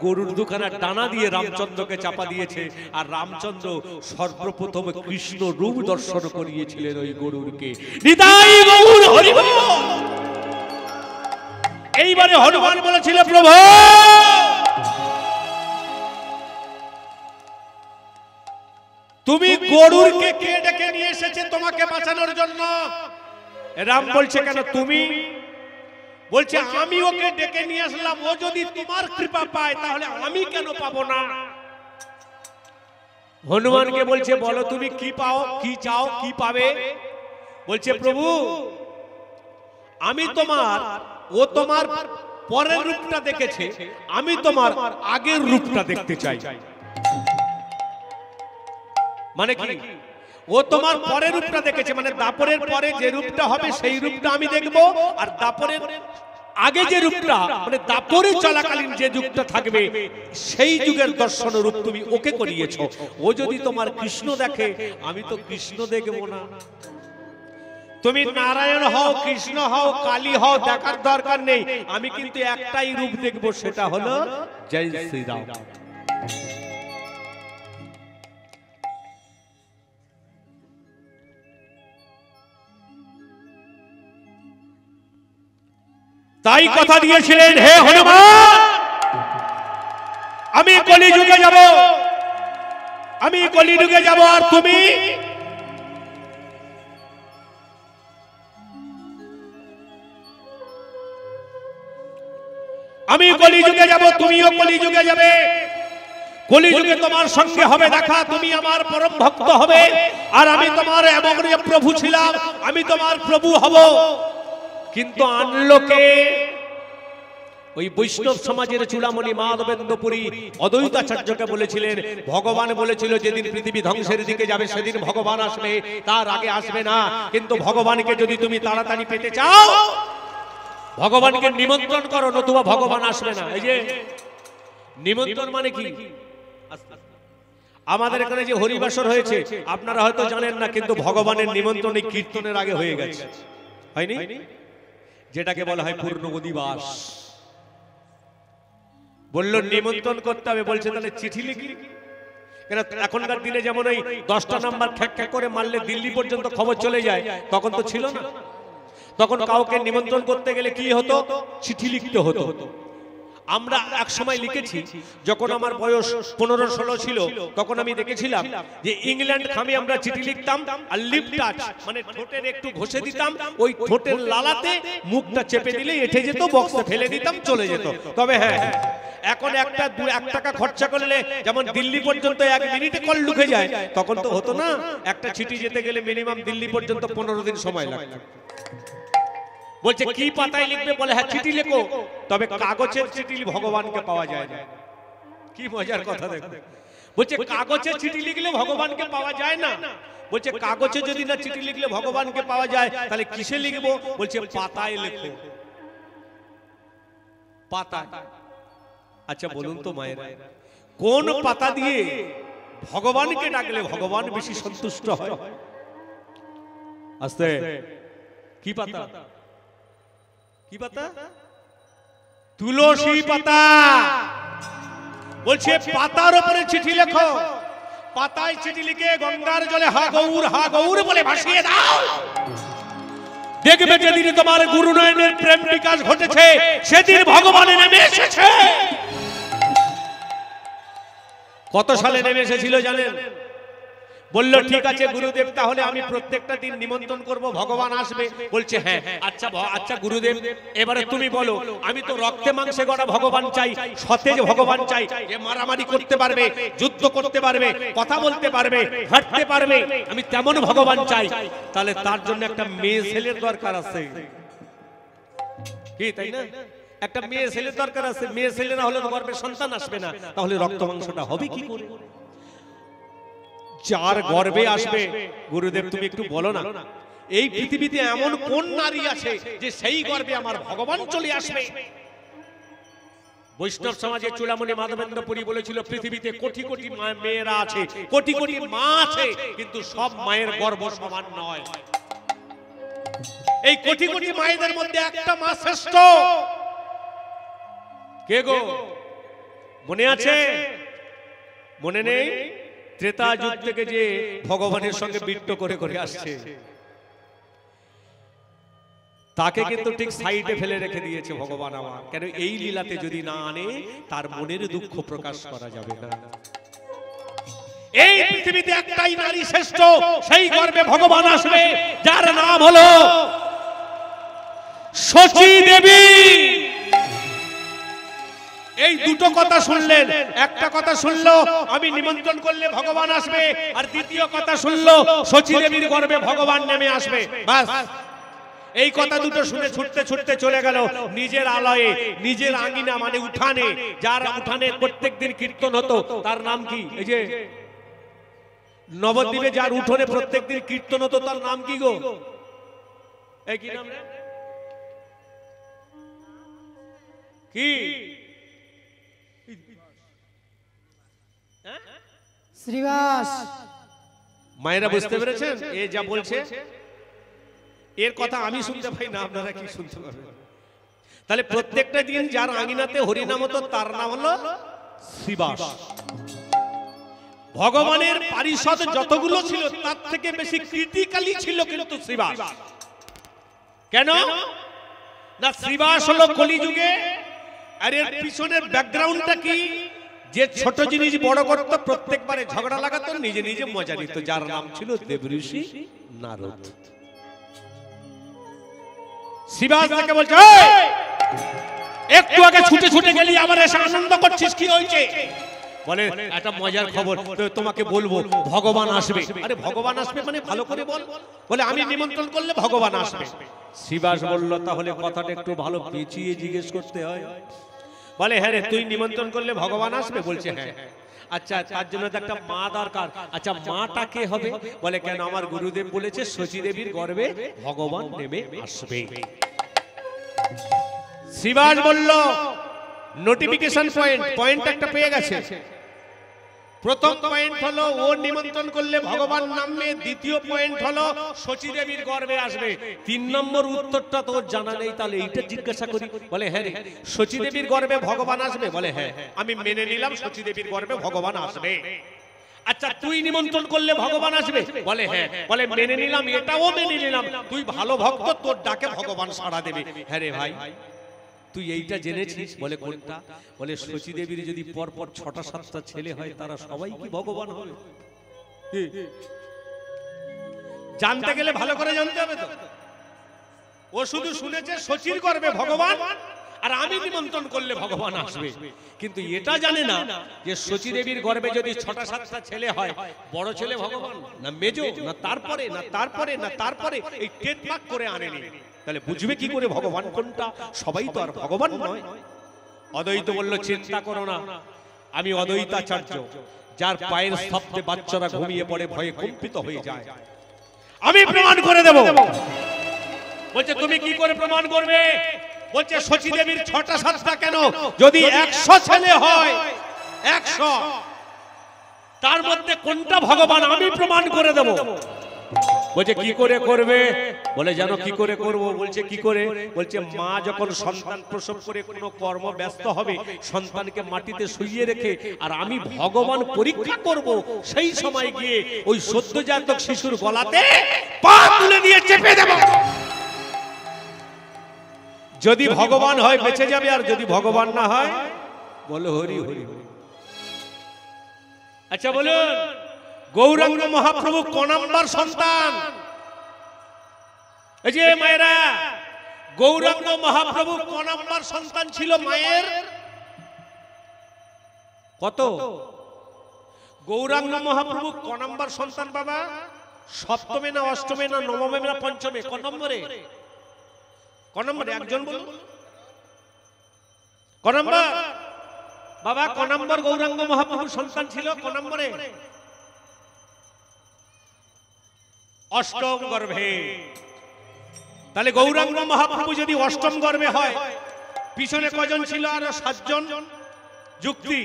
গরুর দুখানা ডানা দিয়ে রামচন্দ্রকে চাপা দিয়েছে, আর রামচন্দ্র সর্বপ্রথম কৃষ্ণ রূপ দর্শন করিয়েছিলেন ওই গরুরকে। নিতাই গৌর হরি বল। এইবারে হনুমান বলেছিল প্রভু তুমি গরুরকে কে ডেকে নিয়ে এসেছে তোমাকে বাঁচানোর জন্য? রাম বলছে কেন তুমি? বলছে আমি ওকে ডেকে নিয়ে আসলাম, ও যদি তোমার কৃপা পায় তাহলে আমি কেন পাবো না? হনুমানকে বলছে বলো তুমি কি পাও, কি চাও, কি পাবে? বলছে প্রভু আমি তোমার, ও তোমার পরের রূপটা দেখেছে, আমি তোমার আগের রূপটা দেখতে চাই। মানে কি? ও তোমার পরের রূপটা দেখেছে, মানে দাপরের পরে যে রূপটা হবে সেই রূপটা আমি দেখবো, আর দাপরের আগে যে রূপটা মানে দাপরে চলাকালীন যে যুগটা থাকবে সেই যুগের দর্শন রূপ তুমি ওকে করিয়েছো। ও যদি তোমার কৃষ্ণ দেখে আমি তো কৃষ্ণ দেখবো না। তুমি নারায়ণ হও, কৃষ্ণ হও, কালী হও, দেখার দরকার নেই, আমি কিন্তু একটাই রূপ দেখবো, সেটা হলো জয় শ্রীরাম। তাই কথা দিয়েছিলেন হে হনুমান আমি কলিযুগে যাব, আমি কলিযুগে যাব, আর তুমি আমি কলিযুগে যাব, তুমিও কলিযুগে যাবে। কলিযুগে তোমার সঙ্গে হবে দেখা, তুমি আমার পরম ভক্ত হবে, আর আমি তোমার এমন প্রভু ছিলাম আমি তোমার প্রভু হব। কিন্তু আনলো কে? ওই বৈষ্ণব সমাজের চূড়ামণি মাধবেন্দ্রপুরী অদ্বৈতাচার্যকে বলেছিলেন, ভগবান বলেছিল যেদিন পৃথিবী ধ্বংসের দিকে যাবে সেদিন ভগবান আসবে, তার আগে আসবে না। কিন্তু ভগবানকে যদি তুমি তাড়াতাড়ি পেতে চাও ভগবানকে নিমন্ত্রণ করো, নতুবা ভগবান আসবে না। এই যে নিমন্ত্রণ মানে কি? আমাদের এখানে যে হরিবাসর হয়েছে আপনারা হয়তো জানেন না, কিন্তু ভগবানের নিমন্ত্রণ এই কীর্তনের আগে হয়ে গেছে, হয়নি? যেটাকে বলা হয় পূর্ণ অধিবাস। বললো নিমন্ত্রণ করতে হবে, বলছে তাহলে চিঠি লিখি কেন? এখনকার দিনে যেমন ওই 10টা নাম্বার খ্যাক খ্যাক করে মারলে দিল্লি পর্যন্ত খবর চলে যায়, তখন তো ছিল না। তখন কাউকে নিমন্ত্রণ করতে গেলে কি হতো? চিঠি লিখতে হতো। আমরা এক সময় লিখেছি, যখন আমার বয়স 15-16 ছিল, তখন আমি দেখেছিলাম যে ইংল্যান্ড খামে আমরা চিঠি লিখতাম আর লিপ টাচ মানে ঠোঁটের একটু ঘষে দিতাম, ওই ঠোঁটের লালাতে মুখটা চেপে দিলে এঠে যেত, বক্সে ফেলে দিতাম, চলে যেত। তবে হ্যাঁ, এখন এক টাকা খরচা করলে যেমন দিল্লি পর্যন্ত 1 মিনিটে কল ঢুকে যায়, তখন তো হতো না। একটা চিঠি যেতে গেলে মিনিমাম দিল্লি পর্যন্ত 15 দিন সময় লাগতো। বলছে কি পাতায় লিখবে? বলে হ্যাঁ চিঠি লেখো, তবে কাগজের চিঠি ভগবানকে পাওয়া যায় না। কি মজার কথা দেখো। বলছে কাগজে চিঠি লিখলে ভগবানকে পাওয়া যায় না। বলছে কাগজে যদি না চিঠি লিখলে ভগবানকে পাওয়া যায়, তাহলে কিসে লিখবো? বলছে পাতায় লেখো, পাতায়। আচ্ছা বলুন তো মায়েরা, কোন পাতা দিয়ে ভগবানকে ডাকলে ভগবান বেশি সন্তুষ্ট হয়? আস্তে, কি পাতা? কি পাতা? তুলসী পাতা। বলছে পাতার উপরে চিঠি লেখো, পাতায় চিঠি লিখে গঙ্গার জলে হা গৌর বলে ভাসিয়ে দাও। দেখবে যেদিন তোমার গুরু নয়নের প্রেম বিকাশ ঘটেছে, সেদিন ভগবান নেমে এসেছে। কত সালে নেমে এসেছিল জানেন? বললো ঠিক আছে গুরুদেব, তাহলে আমি প্রত্যেকটা দিন নিমন্ত্রণ করব, ভগবান আসবে। বলছে হ্যাঁ, আচ্ছা গুরুদেব, এবারে তুমি বলো, আমি তো রক্তে মাংসে গড়া ভগবান চাই, সতেজ ভগবান চাই, যে মারামারি করতে পারবে, যুদ্ধ করতে পারবে, কথা বলতে পারবে, হাঁটতে পারবে, আমি তেমন ভগবান চাই। তাহলে তার জন্য একটা মেয়ে ছেলের দরকার আছে, কি তাই না? একটা মেয়ে ছেলের দরকার আছে। মেয়ে ছেলে না হলে গর্ভে সন্তান আসবে না, তাহলে রক্ত মাংসটা হবে কি করে? যার গর্ভে আসবে, গুরুদেব তুমি একটু বলো না, এই পৃথিবীতে এমন কোন নারী আছে যে সেই গর্ভে আমার ভগবান চলে আসবে? বৈষ্ণব সমাজে চূড়ামণি মাধবেন্দ্র পুরী বলেছিল, পৃথিবীতে কোটি কোটি মেয়েরা আছে, কোটি কোটি মা আছে, কিন্তু সব মায়ের গর্ভ সমান নয়। এই কোটি কোটি মায়েদের মধ্যে একটা মা শ্রেষ্ঠ। কে গো? মনে আছে? মনে নেই? ত্রেতা যুগ থেকে যে ভগবানের সঙ্গে বিট্ট করে করে আসছে, তাকে কিন্তু ঠিক সাইডে ফেলে রেখে দিয়েছে ভগবান আমার। কেন? এই লীলাতে যদি না আনে, তার মনের দুঃখ প্রকাশ করা যাবে না। এই পৃথিবীতে একটাই নারী শ্রেষ্ঠ, সেই গর্ভে ভগবান আসবে, যার নাম হলো শচী দেবী। এই দুটো কথা শুনলেন। একটা কথা শুনলো আমি নিমন্ত্রণ করলে ভগবান আসবে, আর দ্বিতীয় কথা শুনলো শচী দেবীর গর্ভে ভগবান নেমে আসবে। বাস, এই কথা দুটো শুনে ছুটতে ছুটতে চলে গেল নিজের আলয়ে, নিজের আঙ্গিনা মানে উঠানে। যার উঠানে প্রত্যেকদিন কীর্তন হতো, তার নাম কি? এই যে নবদ্বীপে যার উঠোনে প্রত্যেকদিন কীর্তন হতো, তার নাম কি গো? এই কি নাম? কি? শ্রীবাস। মায়েরা বুঝতে পেরেছেন? এ যা বলছে, এর কথা আমি শুনতে পাই না, আপনারা কি শুনতে পাবেন? তাহলে প্রত্যেকটা দিন যার আঙিনাতে হরিনাম হতো, তার নাম হলো শ্রীবাস। ভগবানের পারিষদ যতগুলো ছিল, তার থেকে বেশি ক্রিটিক্যালি ছিল কিন্তু শ্রীবাস। কেন না? শ্রীবাস হলো কলিযুগে। আর এর পিছনের ব্যাকগ্রাউন্ডটা কি? যে ছোট জিনিস বড় করত, প্রত্যেকবারে ঝগড়া লাগাতো, নিজে নিজে মজা নিত, যার নাম ছিল দেবঋষি নারদ। শ্রীবাস তাকে বলছে, একটু আগে ছুটে ছুটে গেলি, আবার এসে আনন্দ করছিস, কি হয়েছে? বলে একটা মজার খবর তোমাকে বলবো, ভগবান আসবে। আরে ভগবান আসবে মানে ভালো করে বল। বলে আমি নিমন্ত্রণ করলে ভগবান আসবে। শ্রীবাস বলল, তাহলে কথাটা একটু ভালো পেঁচিয়ে জিজ্ঞেস করতে হয়। বলে হ্যাঁ রে, তুই নিমন্ত্রণ করলে ভগবান আসবে? বলছে হ্যাঁ। আচ্ছা, তার জন্য তো একটা মা দরকার। আচ্ছা, মাটা কে হবে? বলে কেন, আমার গুরুদেব বলেছে শচী দেবীর গর্ভে ভগবান নেমে আসবে। শ্রীবাস বলল, নোটিফিকেশন পয়েন্ট একটা পেয়ে গেছে। প্রথম পয়েন্ট হলো ও নিমন্ত্রণ করলে ভগবান নামবে, দ্বিতীয় পয়েন্ট হলো শচী দেবীর গর্ভে আসবে। 3 নম্বর উত্তরটা তোর জানা নেই, তাহলে এইটা জিজ্ঞাসা করি। বলে হ্যাঁ রে, শচী দেবীর গর্ভে ভগবান আসবে? বলে হ্যাঁ, আমি মেনে নিলাম শচী দেবীর গর্ভে ভগবান আসবে। আচ্ছা, তুই নিমন্ত্রণ করলে ভগবান আসবে? বলে হ্যাঁ। বলে মেনে নিলাম, এটাও মেনে নিলাম, তুই ভালো ভক্ত, তোর ডাকে ভগবান সাড়া দেবে। হ্যাঁ রে ভাই, তুই এইটা জেনেছিস? বলে কোনটা? বলে শচী দেবীর যদি পরপর 6টা-7টা ছেলে হয় তারা সবাই কি ভগবান হবে? জানতে গেলে ভালো করে জানতে হবে তো। ও শুধু শুনেছে শচীর গর্ভে ভগবান, আর আমি নিমন্ত্রণ করলে ভগবান আসবে, কিন্তু এটা জানে না যে শচী দেবীর গর্ভে যদি 6টা-7টা ছেলে হয়, বড় ছেলে ভগবান না মেজো না তারপরে না তারপরে না তারপরে, এই টেটমাক করে আনেনি। তাহলে বুঝবে কি করে ভগবান কোনটা? সবাই তো আর ভগবান নয়। অদ্বৈত বলল চিন্তা করো না, আমি অদ্বৈতাচার্য, যার পায়ের শব্দে বাচ্চারা ঘুমিয়ে পড়ে, ভয়ে কম্পিত হয়ে যায়, আমি প্রমাণ করে দেব। বলছে তুমি কি করে প্রমাণ করবে? বলছে শচী দেবীর 6টা-7টা কেন, যদি 100 ছেলে হয়, 100, তার মধ্যে কোনটা ভগবান আমি প্রমাণ করে দেব। বলছে কি করে করবে? বলে জানো কি করে করব? বলছে কি করে? বলছে মা যখন সন্তান প্রসব করে কোনো কর্ম ব্যস্ত হবে, সন্তানকে মাটিতে শুইয়ে রেখে আর আমি ভগবান পরীক্ষা করব, সেই সময় গিয়ে ওই সদ্যজাতক শিশুর গলাতে পা তুলে দিয়ে চেপে দেব। যদি ভগবান হয় বেঁচে যাবে, আর যদি ভগবান না হয় বলো হরি হরি। আচ্ছা বলুন, গৌরাঙ্গ মহাপ্রভু ক নাম্বার সন্তান? এই যে মায়েরা, গৌরাঙ্গ মহাপ্রভু ক নাম্বার সন্তান ছিল মায়ের? কত? গৌরাঙ্গ মহাপ্রভু ক নাম্বার সন্তান বাবা? সপ্তমে না অষ্টমে না নবমে না পঞ্চমে? ক নম্বরে? ক নম্বরে একজন বলুন। ক নম্বর বাবা? ক নম্বর গৌরাঙ্গ মহাপ্রভুর সন্তান ছিল? ক নম্বরে? অষ্টম গর্ভে। তাহলে গৌরাঙ্গ মহাপ্রভু যদি অষ্টম গর্ভে হয়, পিছনে কজন ছিল? আর 7 জন। যুক্তি,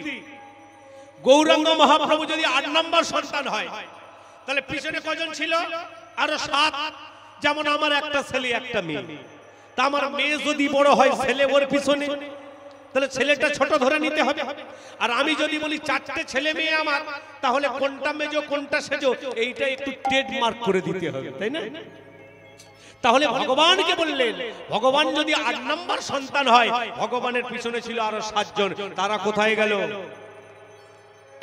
গৌরাঙ্গ মহাপ্রভু যদি 8 নম্বর সন্তান হয়, তাহলে পিছনে কজন ছিল? আরো 7। যেমন আমার একটা ছেলে একটা মেয়ে, তা আমার মেয়ে যদি বড় হয়, ছেলে ওর পিছনে, তাহলে ছেলেটা ছোট ধরে নিতে হবে। আর আমি যদি বলি 4টে ছেলে মেয়ে আমার, তাহলে কোনটা মেজো কোনটা সেজো এইটা একটু ট্রেডমার্ক করে দিতে হবে, তাই না? তাহলে ভগবানকে বললেন, ভগবান যদি 8 নম্বর সন্তান হয়, ভগবানের পিছনে ছিল আরো 7 জন, তারা কোথায় গেল?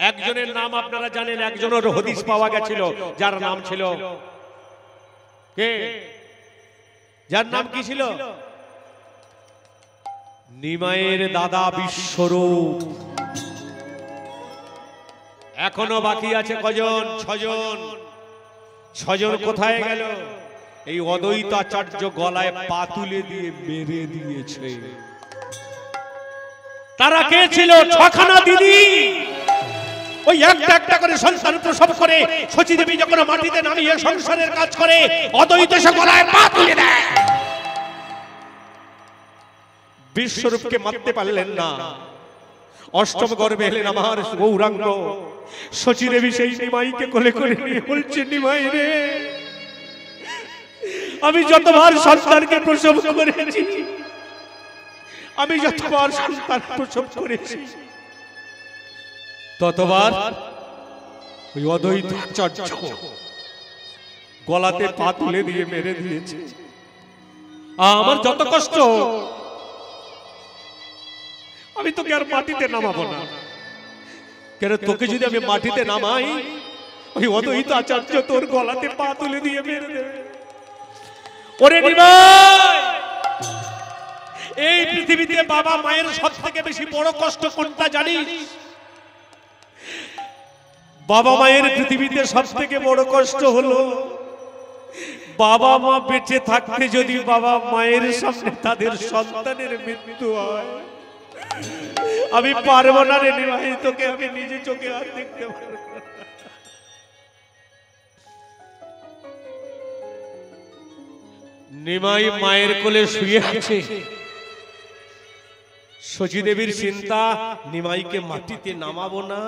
একজনের নাম আপনারা জানেন, একজনের হদিস পাওয়া গেছিল, যার নাম ছিল কে? যার নাম কি ছিল? নিমাইয়ের দাদা বিশ্বরূপ। এখনো বাকি আছে কজন? 6 জন। 6 জন কোথায় গেল? এই অদ্বৈতাচার্য গলায় পা তুলে দিয়ে মেরে দিয়েছে। তারা কে ছিল? 6খানা দিদি। ওই একটা একটা করে সংসার প্রসব করে শচী দেবী যখন মাটিতে নামিয়ে সংসারের কাজ করে, অদ্বৈত সে গলায় পা তুলে দেয়। বিশ্বরূপকে মারতে পারলেন না। অষ্টম গর্ভে এলেন আমার গৌরাঙ্গ। শচী দেবী সেই নিমাইকে কোলে করে নিয়ে বলছে, নিমাই রে, আমি যতবার সন্তানকে প্রসব করেছি, আমি যতবার সন্তান প্রসব করেছি, ততবার ওই অদ্বৈতাচার্য গলাতে পা তুলে দিয়ে মেরে দিয়েছে। আমার যত কষ্ট, আমি তোকে আর মাটিতে নামাবো না। কেন তোকে যদি আমি মাটিতে নামাই, ওই অদ্বৈতাচার্য তোর গলাতে পা তুলে দিয়ে মেরে দেবে। ওরে নিমাই, এই পৃথিবীতে বাবা মায়ের সব থেকে বেশি বড় কষ্ট কোনটা জানিস? বাবা মায়ের পৃথিবীতে সব থেকে বড় কষ্ট হলো, বাবা মা বেঁচে থাকতে যদি বাবা মায়ের সামনে তাদের সন্তানের মৃত্যু হয়, আমি পারবো না রে নিমাই, তোকে আমি নিজে চোখে আর দেখতে পারবো না। নিমাই মায়ের কোলে শুয়ে আছে। শচী দেবীর চিন্তা, নিমাইকে মাটিতে নামাবো না।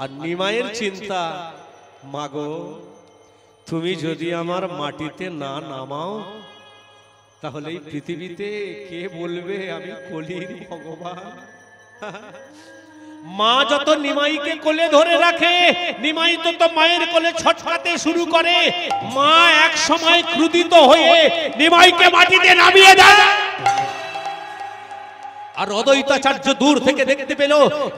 আর নিমাইয়ের চিন্তা, মাগো তুমি যদি আমার মাটিতে না নামাও, তাহলে এই পৃথিবীতে কে বলবে আমি কলির ভগবান? মা যত নিমাইকে কোলে ধরে রাখে, নিমাই তো মায়ের কোলে ছটকাতে শুরু করে। মা এক সময় ক্রুদিত হয়ে নিমাইকে মাটিতে নামিয়ে দেয়। আর অদ্বৈতাচার্য দূর থেকে দেখতে পেল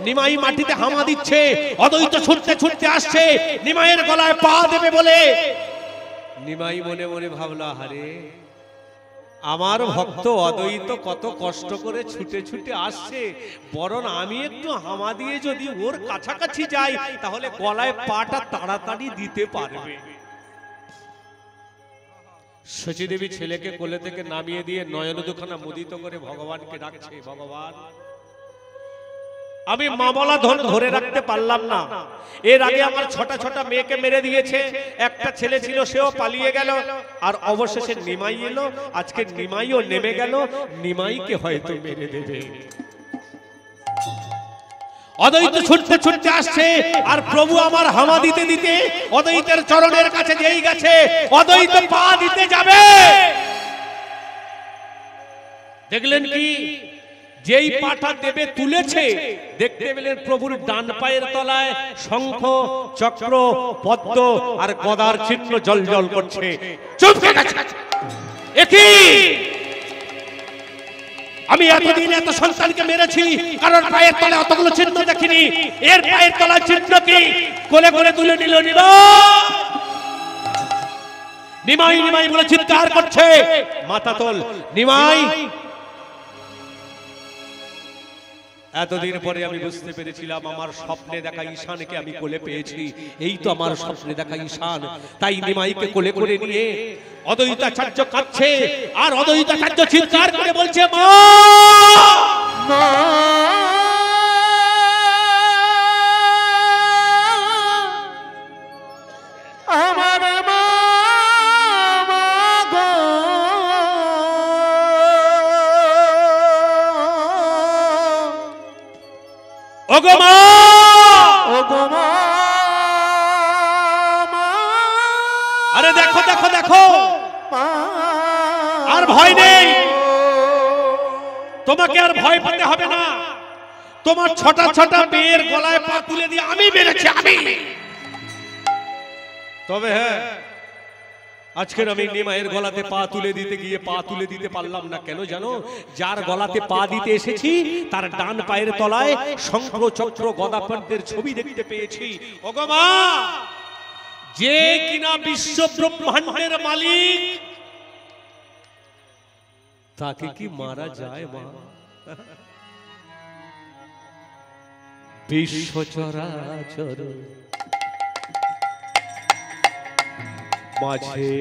নিমাই মাটিতে হামা দিচ্ছে, অদ্বৈত ছুটতে ছুটতে আসছে নিমাইয়ের গলায় পা দেবে বলে। নিমাই মনে মনে ভাবলো, আরে আমার ভক্ত অদ্বৈত কত কষ্ট করে ছুটে ছুটে আসছে, বরং আমি একটু হামা দিয়ে যদি ওর কাছাকাছি যাই তাহলে গলায় পাটা তাড়াতাড়ি দিতে পারবে। শচীদেবী ছেলেকে কোলে থেকে নামিয়ে দিয়ে নয়ন দুখানা মুদিত করে ভগবানকে ডাকছে, ভগবান আমি মামলা ধরে রাখতে পারলাম না, এর আগে আমার ছোটা ছোটা মেয়েকে মেরে দিয়েছে, একটা ছেলে ছিল সেও পালিয়ে গেল, আর অবশেষে নিমাই এলো, আজকে নিমাইও নেমে গেল, নিমাইকে হয়তো মেরে দেবে। অদ্বৈত ছুটতে ছুটতে আসছে, আর প্রভু আমার হামা দিতে দিতে অদ্বৈতের চরণের কাছে যেই গেছে, অদ্বৈত পা দিতে যাবে, দেখলেন কি যেই পাটা দেবে তুলেছে, দেখতে পেলেন প্রভুর ডান পায়ের তলায় শঙ্খ চক্র পদ্ম আর গদার চিহ্ন জ্বলজ্বল করছে। চুপ করে গেছে, একই আমি এতদিন এত সন্তানকে মেরেছি, কারণ পায়ের তলায় অতগুলো চিহ্ন দেখিনি, এর পায়ের তলায় চিহ্ন কি? কোলে কোলে তুলে নিল নিমাই, নিমাই বলে চিৎকার করছে, মাথা তোল নিমাই। এতদিন পরে আমি বুঝতে পেরেছিলাম আমার স্বপ্নে দেখা ঈশানকে আমি কোলে পেয়েছি, এই তো আমার স্বপ্নে দেখা ঈশান। তাই নিমাইকে কোলে করে নিয়ে অদ্বৈতাচার্য কাঁদছে, আর অদ্বৈতাচার্য চিৎকার করে বলছে, মা আমার মা, ওগো মা, ওগো মা, আরে দেখো দেখো দেখো, আর ভয় নেই, তোমাকে আর ভয় পেতে হবে না, তোমার ছোটা ছোটা মেয়ের গলায় পা তুলে দিয়ে আমি মেরেছি, আমি। তবে হ্যাঁ, আজকের আমি নিমাইয়ের গলাতে পা তুলে দিতে গিয়ে পা তুলে দিতে পারলাম না, কেন জানো? যার গলাতে পা দিতে এসেছি তার ডান পায়ের তলায় শঙ্খ চক্র গদা পদ্মের ছবি দেখতে পেয়েছি। ওগো মা, যে কিনা বিশ্ব ব্রহ্মাণ্ডের মালিক, তাকে কি মারা যায় মা? বিশ্ব চরাচর মাঝে,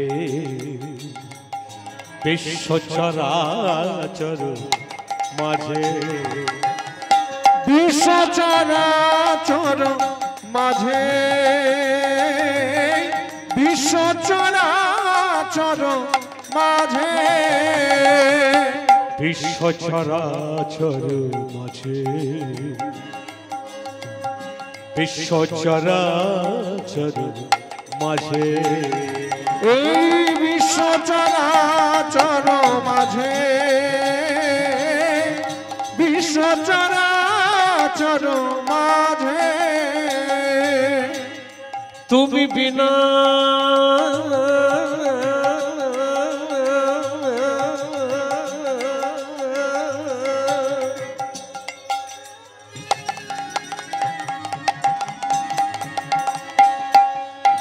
বিশ্ব চরাচর মাঝে, বিশ্ব চরাচর মাঝে, বিশ্ব চরাচর মাঝে, বিশ্ব চরাচর মাঝে, বিশ্ব চরাচর মাঝে, এই বিশ্ব চরাচর মাঝে, বিশ্ব চরাচর মাঝে, তুমি বিনা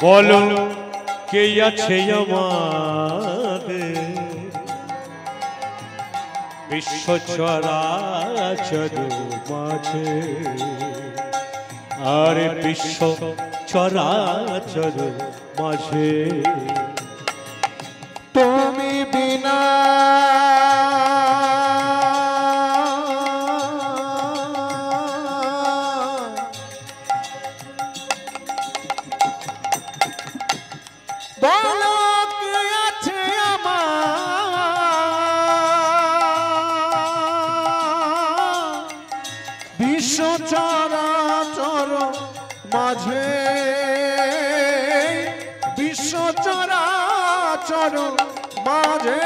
বলো কে আছে আমাদের বিশ্ব চরাচর মাঝে, আর বিশ্ব চরাচর মাঝে, তুমি বিনা বলো কে আছে আমার বিশ্ব চরাচর মাঝে, বিশ্ব চরাচর মাঝে,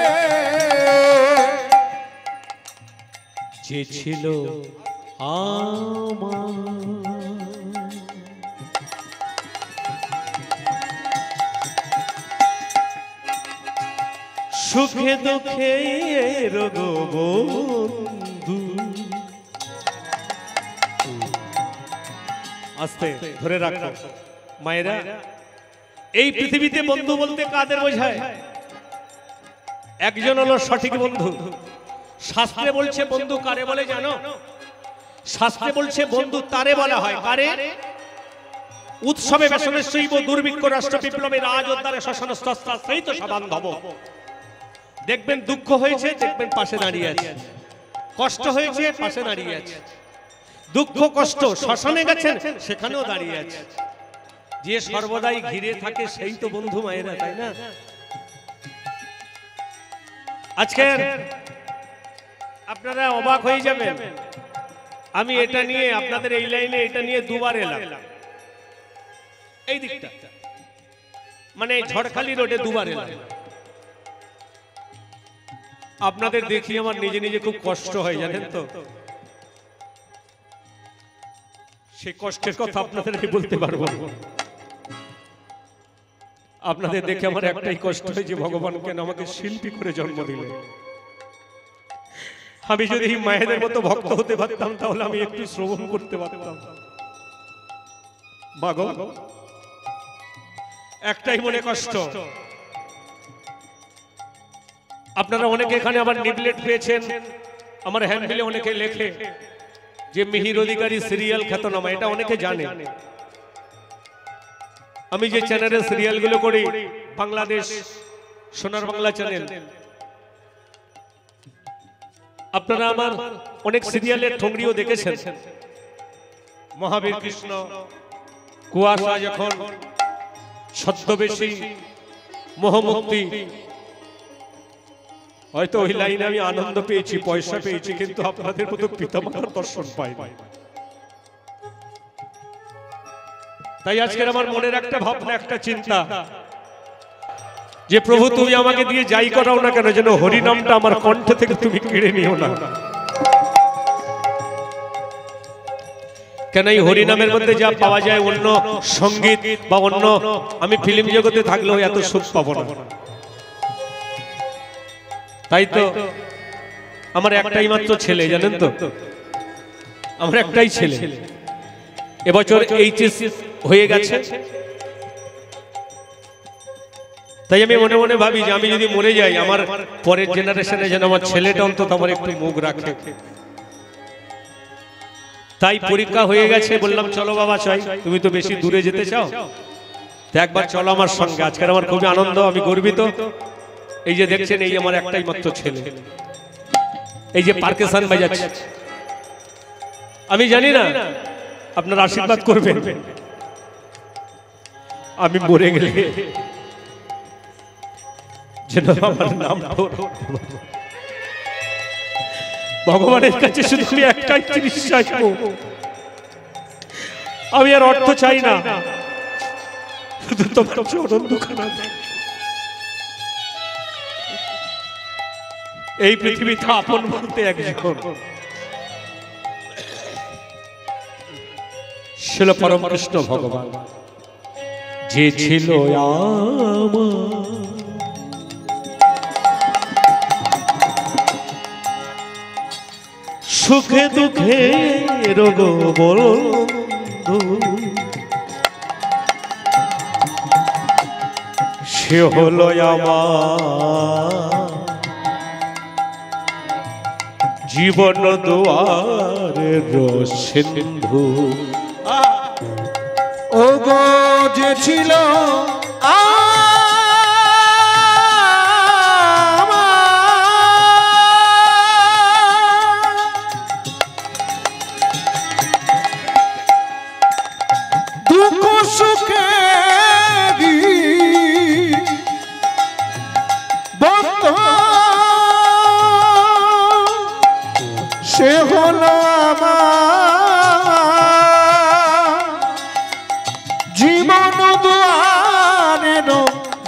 যে ছিল আমার সুখে দুঃখে রোগ বন্ধু, আস্তে ধরে রাখো মায়েরা। এই পৃথিবীতে বন্ধু বলতে কাদের বোঝায়? একজন হলো সঠিক বন্ধু। শাস্ত্রে বলছে বন্ধু কারে বলে জানো? শাস্ত্রে বলছে বন্ধু তারে বলা হয় কারে? উৎসবে বেসনে শৈব দুর্ভিক্ষ রাষ্ট্র বিপ্লবে রাজ উদ্ধারে শ্মশানস্তস্তা সেই তো সবান্ধব। দেখবেন দুঃখ হয়েছে, দেখবেন পাশে দাঁড়িয়ে আছে। কষ্ট হয়েছে, পাশে দাঁড়িয়ে আছে। দুঃখ কষ্ট শ্মশানে গেছেন, সেখানেও দাঁড়িয়ে আছে। যে সর্বদাই ঘিরে থাকে সেই তো বন্ধু মায়েরা, তাই না? আজকে আপনারা অবাক হয়ে যাবেন, আমি এটা নিয়ে আপনাদের এই লাইনে এটা নিয়ে দুবার এলাম। এই দিকটা মানে ঝড়খালি রোডে দুবার এলাম। আপনাদের দেখি আমার নিজে নিজে খুব কষ্ট হয়, জানেন তো। সেই কষ্টের কথা আপনাদের আমি বলতে পারবো। আপনাদের দেখে আমার একটাই কষ্ট হয় যে ভগবান কেন আমাকে শিল্পী করে জন্ম দিলেন। আমি যদি মায়েদের মতো ভক্ত হতে পারতাম তাহলে আমি একটু শ্রবণ করতে পারতাম। বাগো একটাই মনে কষ্ট। আপনারা অনেকে এখানে আবার নিবলেট পেয়েছেন। আমার হ্যান্ডবিলে অনেকে লেখে যে মিহির অধিকারী সিরিয়াল খ্যাতনামা, এটা অনেকে জানে। আমি যে চ্যানেলে সিরিয়ালগুলো করি, বাংলাদেশ সোনার বাংলা চ্যানেল, আপনারা আমার অনেক সিরিয়ালের ঠোংরিও দেখেছেন। মহাবীর কৃষ্ণ, কুয়াশা যখন, ছদ্মবেশী, মোহমুক্তি। হয়তো ওই লাইনে আমি আনন্দ পেয়েছি, পয়সা পেয়েছি, কিন্তু আপনাদের মতো পিতামাতার দর্শন পাই। তাই আজকের আমার মনের একটা ভাবনা, একটা চিন্তা যে প্রভু তুমি আমাকে দিয়ে যাই করাও না কেন, যেন হরিনামটা আমার কণ্ঠ থেকে তুমি কেড়ে নিও না। কেন এই হরিনামের মধ্যে যা পাওয়া যায় অন্য সঙ্গীত বা অন্য আমি ফিল্ম জগতে থাকলেও এত সুখ পাবো না। তাই তো আমার একটাই মাত্র ছেলে, জানেন তো, আমার একটাই ছেলে। এবছর এইচএস হয়ে গেছে। তাই আমি মনে মনে ভাবি যে আমি যদি মরে যাই, আমার পরের জেনারেশনে যেন আমার ছেলেটা অন্তত আমার একটু মুখ রাখে। তাই পরীক্ষা হয়ে গেছে, বললাম চলো বাবা চাই, তুমি তো বেশি দূরে যেতে চাও, তো একবার চলো আমার সঙ্গে। আজকের আমার খুবই আনন্দ, আমি গর্বিত। এই যে দেখছেন, এই আমার একটাই মাত্র ছেলে, এই যে পার্কেশন বাজাচ্ছে। আমি জানি না, আপনারা আশীর্বাদ করবেন, আমি মরে গেলে যেন আমার নাম ভগবানের কাছে শুধু আমি একটাই জিনিস চাইবো, আমি আর অর্থ চাই না, শুধু তোমার চরণ দুখানা। এই পৃথিবীতে আপন বলতে একজন ছিল পরম কৃষ্ণ ভগবান, যে ছিল আমার সুখে দুঃখে রোগ বন্ধু, সে হলো আমার জীবন দুয়ারের সিন্ধু। ও গো যে ছিল দুঃখ সুখে বন্ধু, সে হলো আমার জীবন দুয়ারের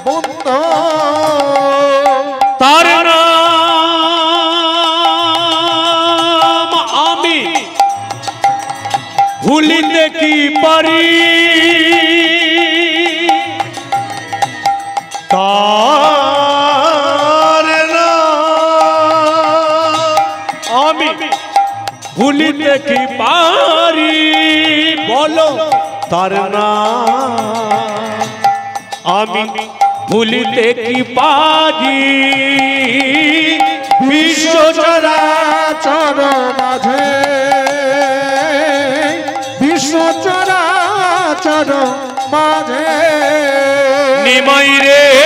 বন্ধু। তার নাম আমি ভুলিতে কি পারি, তার নাম আমি ভুলিতে কি পারি বলো তার নাম আমি ভুলিতে কি পারি বিশ্ব চরাচর মাঝে বিশ্ব চরাচর মাঝে নিমাই রে